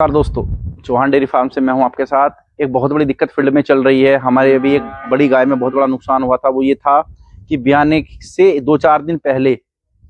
नमस्कार दोस्तों, Chauhan dairy farm से मैं हूं आपके साथ। एक बहुत बड़ी दिक्कत फील्ड में चल रही है। हमारे अभी एक बड़ी गाय में बहुत बड़ा नुकसान हुआ था। वो ये था कि ब्याने से 2-4 दिन पहले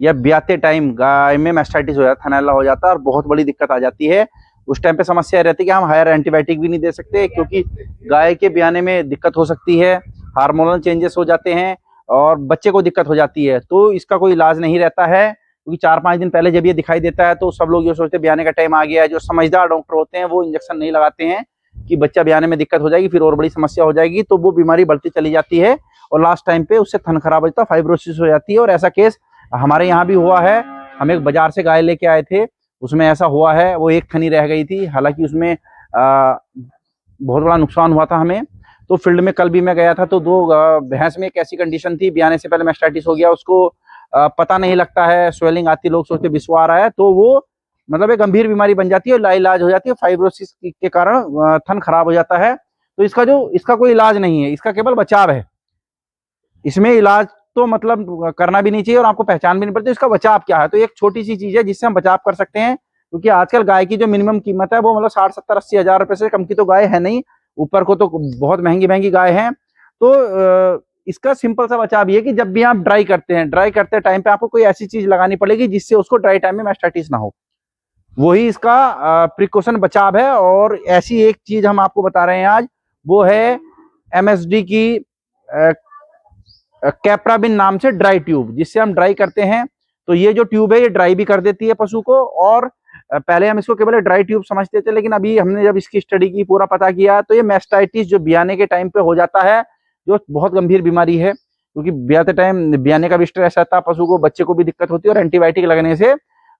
या ब्याते टाइम गाय में मैस्टाइटिस हो जाता, थनैला हो जाता है और बहुत बड़ी दिक्कत आ जाती है। उस टाइम पे समस्या रहती है कि हम हायर एंटीबायोटिक भी नहीं दे सकते, क्योंकि गाय के ब्याने में दिक्कत हो सकती है, हार्मोनल चेंजेस हो जाते हैं और बच्चे को दिक्कत हो जाती है। तो इसका कोई इलाज नहीं रहता है, क्योंकि 4-5 दिन पहले जब ये दिखाई देता है तो सब लोग ये सोचते हैं ब्याने का टाइम आ गया है। जो समझदार डॉक्टर होते हैं वो इंजेक्शन नहीं लगाते हैं कि बच्चा ब्याने में दिक्कत हो जाएगी, फिर और बड़ी समस्या हो जाएगी, तो वो बीमारी बढ़ती चली जाती है और लास्ट टाइम पे उससे थन खराब हो जाता है, फाइब्रोसिस हो जाती है। और ऐसा केस हमारे यहाँ भी हुआ है। हम एक बाजार से गाय लेके आए थे, उसमें ऐसा हुआ है। वो एक थनी रह गई थी, हालांकि उसमें बहुत बड़ा नुकसान हुआ था हमें। तो फील्ड में कल भी मैं गया था, तो दो भैंस में एक ऐसी कंडीशन थी, ब्याने से पहले मैस्टाइटिस हो गया, उसको पता नहीं लगता है, स्वेलिंग आती, लोग सोचते विश्व आ रहा है, तो वो मतलब एक गंभीर बीमारी बन जाती है, लाइलाज हो जाती है। फाइब्रोसिस के कारण थन खराब हो जाता है। तो इसका कोई इलाज नहीं है, इसका केवल बचाव है। इसमें इलाज तो मतलब करना भी नहीं चाहिए और आपको पहचान भी नहीं पड़ती इसका बचाव क्या है। तो एक छोटी सी चीज है जिससे हम बचाव कर सकते हैं, क्योंकि आजकल गाय की जो मिनिमम कीमत है वो मतलब 60-70-80 हज़ार रुपए से कम की तो गाय है नहीं, ऊपर को तो बहुत महंगी महंगी गाय है। तो इसका सिंपल सा बचाव ये कि जब भी आप ड्राई करते टाइम पे आपको कोई ऐसी चीज लगानी पड़ेगी जिससे उसको ड्राई टाइम में मैस्टाइटिस ना हो। वही इसका प्रिकॉशन बचाव है। और ऐसी एक चीज हम आपको बता रहे हैं आज, वो है MSD की कैप्राबिन नाम से ड्राई ट्यूब, जिससे हम ड्राई करते हैं। तो ये जो ट्यूब है ये ड्राई भी कर देती है पशु को। और पहले हम इसको केवल ड्राई ट्यूब समझते थे, लेकिन अभी हमने जब इसकी स्टडी की, पूरा पता किया, तो ये मैस्टाइटिस जो ब्याने के टाइम पे हो जाता है, जो बहुत गंभीर बीमारी है, क्योंकि ब्याते टाइम ब्याने का भी स्ट्रेस रहता है, पशु को, बच्चे को भी दिक्कत होती है और एंटीबायोटिक लगने से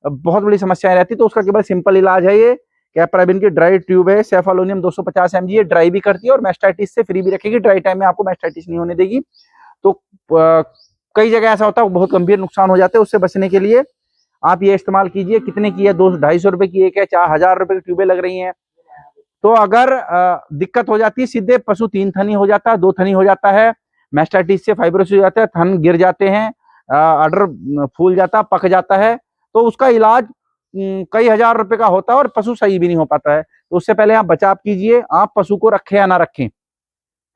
बहुत बड़ी समस्याएं रहती। तो उसका केवल सिंपल इलाज है ये कैप्राबिन की ड्राई ट्यूब है, सेफालोनियम 250 mg। ये ड्राई भी करती है और मैस्टाइटिस से फ्री भी रखेगी, ड्राई टाइम में आपको मैस्टाइटिस नहीं होने देगी। तो कई जगह ऐसा होता है बहुत गंभीर नुकसान हो जाते हैं, उससे बचने के लिए आप ये इस्तेमाल कीजिए। कितने की है? 200-250 रुपए की एक है, 4,000 रुपए की ट्यूबें लग रही हैं। तो अगर दिक्कत हो जाती है, सीधे पशु 3 थनी हो जाता है, 2 थनी हो जाता है, मैस्टाइटिस से फाइब्रोसिस हो जाता है, थन गिर जाते हैं, अडर फूल जाता, पक जाता है, तो उसका इलाज कई हजार रुपए का होता है और पशु सही भी नहीं हो पाता है। तो उससे पहले आप बचाव कीजिए। आप पशु को रखें या ना रखें,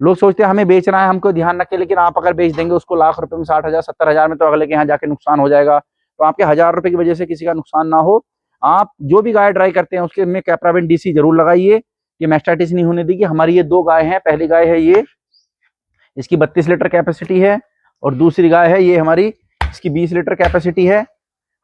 लोग सोचते हैं हमें बेचना है, हमको ध्यान रखें, लेकिन आप अगर बेच देंगे उसको लाख रुपए में, 60,000-70,000 में, तो अगले के यहाँ जाके नुकसान हो जाएगा। तो आपके 1,000 रुपए की वजह से किसी का नुकसान ना हो। आप जो भी गाय ड्राई करते हैं उसके में कैप्राबिन DC जरूर लगाइए, ये मैस्टाइटिस नहीं होने देगी। हमारी ये 2 गाय हैं। पहली गाय है ये, इसकी 32 लीटर कैपेसिटी है, और दूसरी गाय है ये हमारी, इसकी 20 लीटर कैपेसिटी है।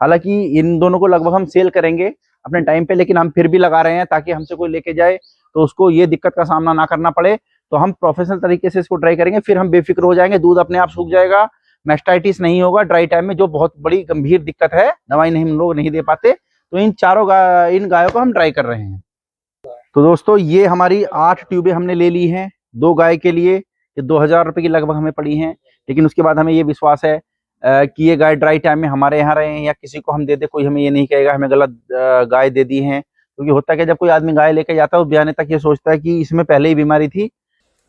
हालांकि इन दोनों को लगभग हम सेल करेंगे अपने टाइम पे, लेकिन हम फिर भी लगा रहे हैं ताकि हमसे कोई लेके जाए तो उसको ये दिक्कत का सामना ना करना पड़े। तो हम प्रोफेशनल तरीके से इसको ट्राई करेंगे, फिर हम बेफिक्र हो जाएंगे, दूध अपने आप सूख जाएगा, मैस्टाइटिस नहीं होगा ड्राई टाइम में, जो बहुत बड़ी गंभीर दिक्कत है, दवाई नहीं हम लोग नहीं दे पाते। तो इन गायों को हम ट्राई कर रहे हैं। तो दोस्तों ये हमारी 8 ट्यूबें हमने ले ली हैं 2 गाय के लिए। ये 2,000 रुपए की लगभग हमें पड़ी हैं, लेकिन उसके बाद हमें ये विश्वास है कि ये गाय ड्राई टाइम में हमारे यहाँ रहे, या किसी को हम दे दे, कोई हमें ये नहीं कहेगा हमें गलत गाय दे दी है। क्योंकि होता है कि जब कोई आदमी गाय लेके जाता है वो ब्याने तक ये सोचता है कि इसमें पहले ही बीमारी थी।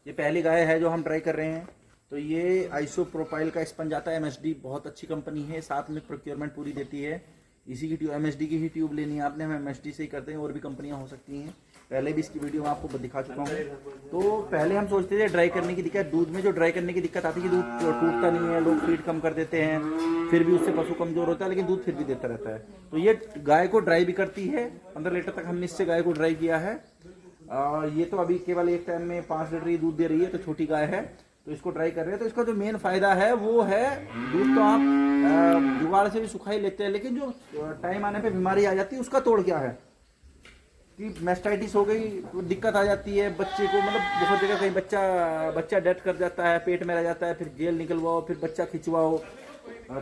ये पहली गाय है जो हम ट्राई कर रहे हैं। तो ये आइसोप्रोपाइल का स्पंज आता है, MSD बहुत अच्छी कंपनी है, साथ में प्रोक्योरमेंट पूरी देती है। इसी की ट्यूब, MSD की ही ट्यूब लेनी है आपने, हम MSD से ही करते हैं, और भी कंपनियां हो सकती हैं, पहले भी इसकी वीडियो में आपको दिखा चुका हूँ। तो पहले हम सोचते थे ड्राई करने की दिक्कत, दूध में जो ड्राई करने की दिक्कत आती है कि दूध टूटता नहीं है, लोग फीड कम कर देते हैं, फिर भी उससे पशु कमजोर होता है, लेकिन दूध फिर भी देता रहता है। तो ये गाय को ड्राई भी करती है, 15 लीटर तक हमने इससे गाय को ड्राई किया है। ये तो अभी केवल एक टाइम में 5 लीटर ही दूध दे रही है, तो छोटी गाय है, तो इसको ट्राई कर रहे हैं। तो इसका जो मेन फायदा है वो है, दूध तो आप जुगाड़ से भी सुखा ही लेते हैं, लेकिन जो टाइम आने पे बीमारी आ जाती है उसका तोड़ क्या है कि मैस्टाइटिस हो गई तो दिक्कत आ जाती है बच्चे को। मतलब बहुत जगह कहीं बच्चा डेथ कर जाता है, पेट में रह जाता है, फिर जेल निकलवाओ, फिर बच्चा खिंचवाओ,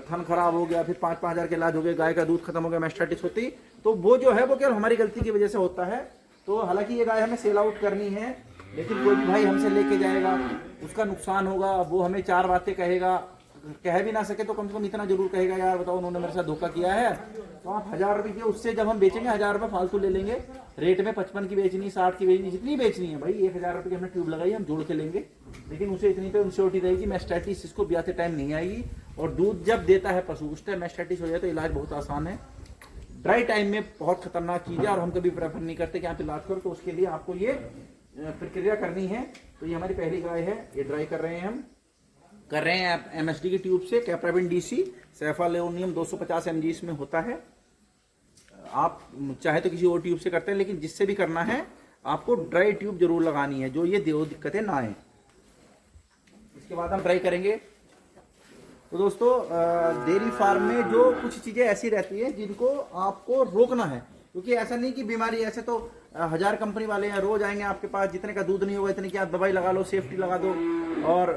थन खराब हो गया, फिर 5-5 हज़ार के इलाज हो गए, गाय का दूध खत्म हो गया मैस्टाइटिस होती। तो वो जो है वो केवल हमारी गलती की वजह से होता है। तो हालांकि ये गाय हमें सेल आउट करनी है, लेकिन कोई भी भाई हमसे लेके जाएगा उसका नुकसान होगा, वो हमें 4 बातें कहेगा, कह भी ना सके तो कम से कम इतना जरूर कहेगा, यार बताओ उन्होंने मेरे साथ धोखा किया है। तो आप 1,000 रुपये की, उससे जब हम बेचेंगे 1,000 रुपये फालतू ले लेंगे। रेट में 55 की बेचनी, 60 की बेचनी, जितनी बेचनी है भाई, 1,000 रुपये की हमने ट्यूब लगाई, हम जोड़ के लेंगे, लेकिन उसे इतनी पे इंश्योरिटी रहेगी मैस्टाइटिस इसको ब्याते टाइम नहीं आएगी। और दूध जब देता है पशु उस टाइम मैस्टाइटिस हो जाए तो इलाज बहुत आसान है। ड्राई टाइम में बहुत खतरनाक चीज़ है और हम कभी प्रेफर नहीं करते कि आप इलाज करो, तो उसके लिए आपको ये प्रक्रिया करनी है। तो ये हमारी पहली गाय है, ये ड्राई कर रहे हैं, हम कर रहे हैं एमएसडी की ट्यूब से, कैप्राविन डीसी सेफालोनियम 250 mg इसमें होता है। आप चाहे तो किसी और ट्यूब से करते हैं, लेकिन जिससे भी करना है आपको ड्राई ट्यूब जरूर लगानी है, जो ये दो दिक्कतें ना आए। इसके बाद हम ट्राई करेंगे। तो दोस्तों डेयरी फार्म में जो कुछ चीज़ें ऐसी रहती हैं जिनको आपको रोकना है, क्योंकि ऐसा नहीं कि बीमारी, ऐसे तो 1000 कंपनी वाले हैं, रोज आएंगे आपके पास, जितने का दूध नहीं होगा इतने की आप दवाई लगा लो, सेफ्टी लगा दो और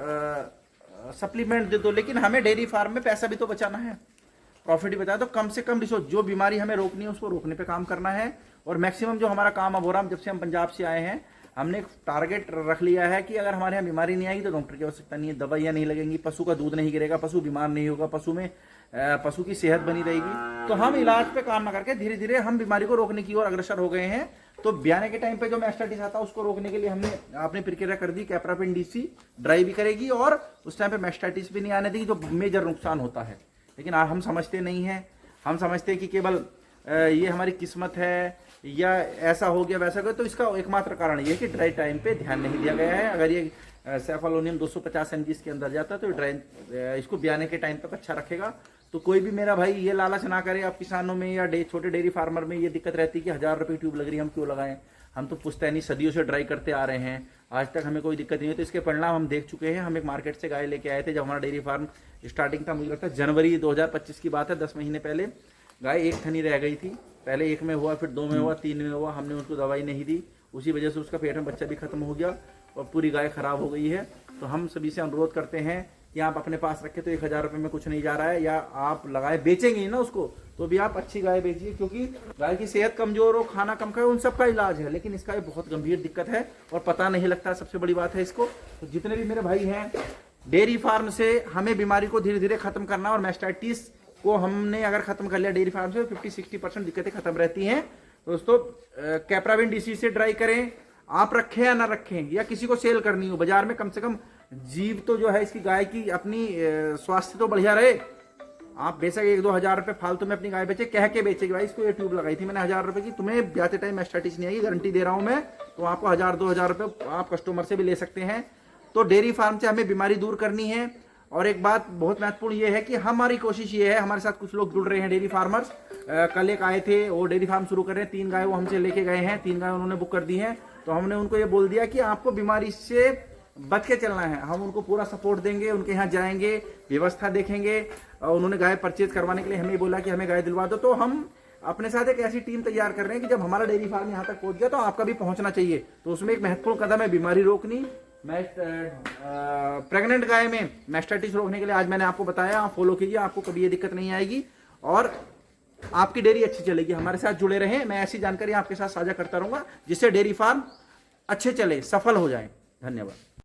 सप्लीमेंट दे दो, लेकिन हमें डेयरी फार्म में पैसा भी तो बचाना है, प्रॉफिट भी बचाना। तो कम से कम जो बीमारी हमें रोकनी है उसको रोकने पे काम करना है। और मैक्सिमम जो हमारा काम अब हो रहा है, जब से हम पंजाब से आए हैं, हमने एक टारगेट रख लिया है कि अगर हमारे यहाँ बीमारी नहीं आएगी तो डॉक्टर की आवश्यकता नहीं है, दवाइयाँ नहीं लगेंगी, पशु का दूध नहीं गिरेगा, पशु बीमार नहीं होगा, पशु की सेहत बनी रहेगी। तो हम इलाज पे काम ना करके धीरे धीरे हम बीमारी को रोकने की ओर अग्रसर हो गए हैं। तो ब्याने के टाइम पे जो मैस्टाइटिस आता है उसको रोकने के लिए हमने आपने प्रक्रिया कर दी, कैप्राविन डीसी ड्राई भी करेगी और उस टाइम पे मैस्टाइटिस भी नहीं आने देगी, जो मेजर नुकसान होता है। लेकिन हम समझते नहीं हैं, हम समझते हैं कि केवल ये हमारी किस्मत है या ऐसा हो गया वैसा गया। तो इसका एकमात्र कारण ये है कि ड्राई टाइम पे ध्यान नहीं दिया गया है। अगर ये सेफालोनियम 250 mg के अंदर जाता है तो ड्राई इसको ब्याने के टाइम तक अच्छा रखेगा। तो कोई भी मेरा भाई ये लालच ना करे, आप किसानों में या छोटे डेयरी फार्मर में ये दिक्कत रहती है कि 1000 रुपये ट्यूब लग रही है, हम क्यों लगाएं। हम तो पुश्तैनी सदियों से ड्राई करते आ रहे हैं, आज तक हमें कोई दिक्कत नहीं है। तो इसके परिणाम हम देख चुके हैं। हम एक मार्केट से गाय लेके आए थे, जब हमारा डेयरी फार्म स्टार्टिंग था, मुझे लगता है जनवरी 2025 की बात है, 10 महीने पहले। गाय एक थनी रह गई थी, पहले 1 में हुआ, फिर 2 में हुआ, 3 में हुआ। हमने उसको दवाई नहीं दी, उसी वजह से उसका पेट में बच्चा भी खत्म हो गया और पूरी गाय खराब हो गई है। तो हम सभी से अनुरोध करते हैं कि आप अपने पास रखें तो 1000 रुपये में कुछ नहीं जा रहा है, या आप लगाए बेचेंगे ना उसको तो भी आप अच्छी गाय बेचिए, क्योंकि गाय की सेहत कमजोर हो, खाना कम खाए, उन सब का इलाज है। लेकिन इसका ये बहुत गंभीर दिक्कत है और पता नहीं लगता, सबसे बड़ी बात है इसको। तो जितने भी मेरे भाई हैं डेयरी फार्म से, हमें बीमारी को धीरे धीरे खत्म करना, और मैस्टाइटिस को हमने अगर खत्म कर लिया डेयरी फार्म से, 50-60% दिक्कतें खत्म रहती हैं। दोस्तों कैप्राविन डीसी से ट्राई करें, आप रखें या ना रखें, या किसी को सेल करनी हो बाजार में, कम से कम जीव तो जो है इसकी गाय की अपनी स्वास्थ्य तो बढ़िया रहे। आप बेशक 1-2 हज़ार रुपये फालतू में अपनी गाय बेचे, कह के बेचेगी भाई इसको ये ट्यूब लगाई थी मैंने 1000 रुपये की, तुम्हें ब्याते टाइम मैस्टाइटिस नहीं आएगी, गारंटी दे रहा हूं मैं। तो आपको 1000-2000 रुपये आप कस्टमर से भी ले सकते हैं। तो डेयरी फार्म से हमें बीमारी दूर करनी है। और एक बात बहुत महत्वपूर्ण ये है कि हमारी कोशिश ये है, हमारे साथ कुछ लोग जुड़ रहे हैं डेयरी फार्मर्स, कल एक आए थे, वो डेयरी फार्म शुरू कर रहे हैं, 3 गाय वो हमसे लेके गए हैं, 3 गाय उन्होंने बुक कर दी हैं। तो हमने उनको ये बोल दिया कि आपको बीमारी से बच के चलना है, हम उनको पूरा सपोर्ट देंगे, उनके यहाँ जाएंगे, व्यवस्था देखेंगे। उन्होंने गाय परचेज करवाने के लिए हमें बोला कि हमें गाय दिलवा दो। तो हम अपने साथ एक ऐसी टीम तैयार कर रहे हैं कि जब हमारा डेयरी फार्म यहाँ तक पहुंच गया तो आपका भी पहुंचना चाहिए। तो उसमें एक महत्वपूर्ण कदम है बीमारी रोकनी। प्रेग्नेंट गाय में मैस्टाइटिस रोकने के लिए आज मैंने आपको बताया, आप फॉलो कीजिए, आपको कभी ये दिक्कत नहीं आएगी और आपकी डेयरी अच्छी चलेगी। हमारे साथ जुड़े रहें, मैं ऐसी जानकारी आपके साथ साझा करता रहूंगा जिससे डेयरी फार्म अच्छे चले, सफल हो जाए। धन्यवाद।